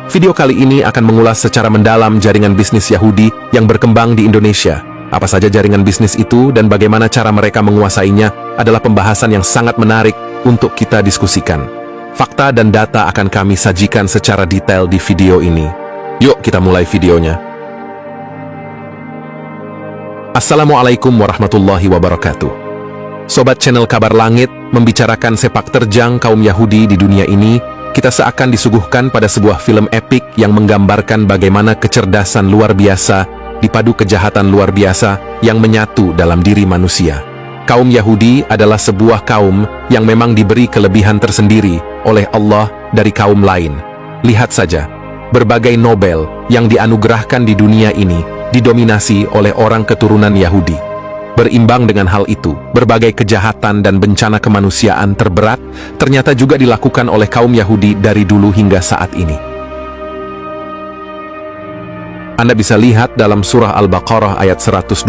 Video kali ini akan mengulas secara mendalam jaringan bisnis Yahudi yang berkembang di Indonesia. Apa saja jaringan bisnis itu dan bagaimana cara mereka menguasainya adalah pembahasan yang sangat menarik untuk kita diskusikan. Fakta dan data akan kami sajikan secara detail di video ini. Yuk kita mulai videonya. Assalamualaikum warahmatullahi wabarakatuh. Sobat channel Kabar Langit, membicarakan sepak terjang kaum Yahudi di dunia ini, kita seakan disuguhkan pada sebuah film epik yang menggambarkan bagaimana kecerdasan luar biasa dipadu kejahatan luar biasa yang menyatu dalam diri manusia. Kaum Yahudi adalah sebuah kaum yang memang diberi kelebihan tersendiri oleh Allah dari kaum lain. Lihat saja, berbagai Nobel yang dianugerahkan di dunia ini didominasi oleh orang keturunan Yahudi. Berimbang dengan hal itu, berbagai kejahatan dan bencana kemanusiaan terberat ternyata juga dilakukan oleh kaum Yahudi dari dulu hingga saat ini. Anda bisa lihat dalam surah Al-Baqarah ayat 122,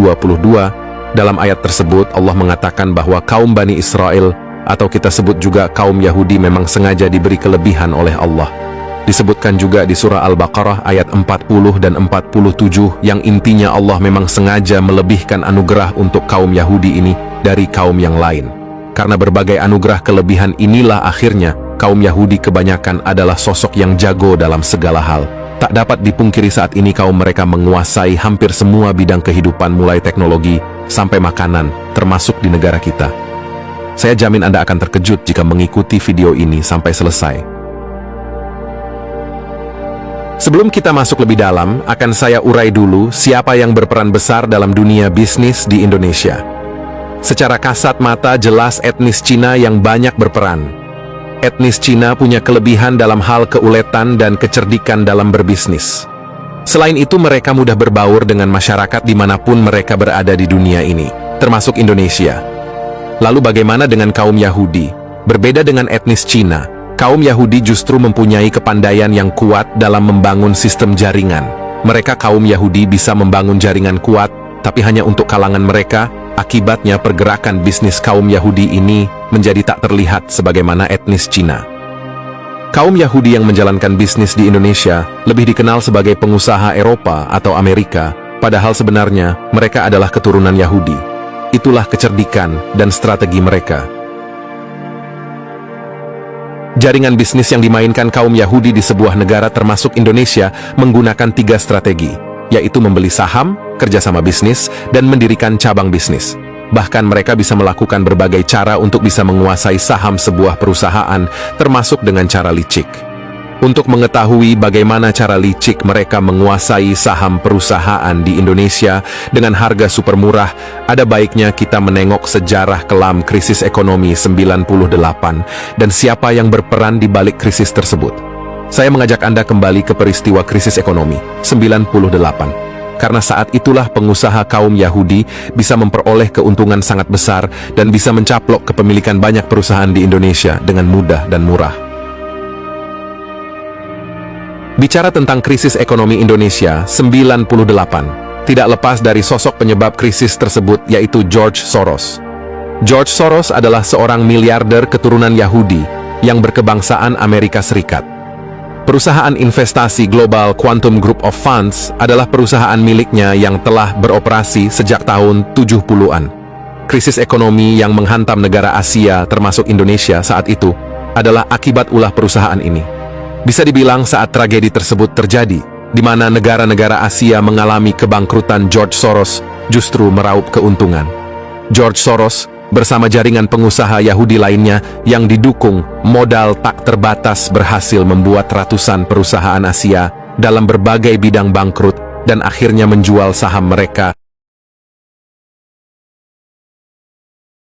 dalam ayat tersebut Allah mengatakan bahwa kaum Bani Israel, atau kita sebut juga kaum Yahudi, memang sengaja diberi kelebihan oleh Allah. Disebutkan juga di surah Al-Baqarah ayat 40 dan 47 yang intinya Allah memang sengaja melebihkan anugerah untuk kaum Yahudi ini dari kaum yang lain. Karena berbagai anugerah kelebihan inilah akhirnya kaum Yahudi kebanyakan adalah sosok yang jago dalam segala hal. Tak dapat dipungkiri saat ini kaum mereka menguasai hampir semua bidang kehidupan mulai teknologi sampai makanan termasuk di negara kita. Saya jamin Anda akan terkejut jika mengikuti video ini sampai selesai. Sebelum kita masuk lebih dalam, akan saya urai dulu siapa yang berperan besar dalam dunia bisnis di Indonesia. Secara kasat mata jelas etnis Cina yang banyak berperan. Etnis Cina punya kelebihan dalam hal keuletan dan kecerdikan dalam berbisnis. Selain itu mereka mudah berbaur dengan masyarakat dimanapun mereka berada di dunia ini, termasuk Indonesia. Lalu bagaimana dengan kaum Yahudi? Berbeda dengan etnis Cina, kaum Yahudi justru mempunyai kepandaian yang kuat dalam membangun sistem jaringan. Mereka kaum Yahudi bisa membangun jaringan kuat, tapi hanya untuk kalangan mereka. Akibatnya pergerakan bisnis kaum Yahudi ini menjadi tak terlihat sebagaimana etnis Cina. Kaum Yahudi yang menjalankan bisnis di Indonesia lebih dikenal sebagai pengusaha Eropa atau Amerika, padahal sebenarnya mereka adalah keturunan Yahudi. Itulah kecerdikan dan strategi mereka. Jaringan bisnis yang dimainkan kaum Yahudi di sebuah negara termasuk Indonesia menggunakan 3 strategi, yaitu membeli saham, kerjasama bisnis, dan mendirikan cabang bisnis. Bahkan mereka bisa melakukan berbagai cara untuk bisa menguasai saham sebuah perusahaan, termasuk dengan cara licik. Untuk mengetahui bagaimana cara licik mereka menguasai saham perusahaan di Indonesia dengan harga super murah, ada baiknya kita menengok sejarah kelam krisis ekonomi 98 dan siapa yang berperan di balik krisis tersebut. Saya mengajak Anda kembali ke peristiwa krisis ekonomi 98. Karena saat itulah pengusaha kaum Yahudi bisa memperoleh keuntungan sangat besar dan bisa mencaplok kepemilikan banyak perusahaan di Indonesia dengan mudah dan murah. Bicara tentang krisis ekonomi Indonesia 98, tidak lepas dari sosok penyebab krisis tersebut yaitu George Soros. George Soros adalah seorang miliarder keturunan Yahudi yang berkebangsaan Amerika Serikat. Perusahaan investasi global Quantum Group of Funds adalah perusahaan miliknya yang telah beroperasi sejak tahun 70-an. Krisis ekonomi yang menghantam negara Asia termasuk Indonesia saat itu adalah akibat ulah perusahaan ini. Bisa dibilang saat tragedi tersebut terjadi, di mana negara-negara Asia mengalami kebangkrutan, George Soros justru meraup keuntungan. George Soros bersama jaringan pengusaha Yahudi lainnya yang didukung modal tak terbatas berhasil membuat ratusan perusahaan Asia dalam berbagai bidang bangkrut dan akhirnya menjual saham mereka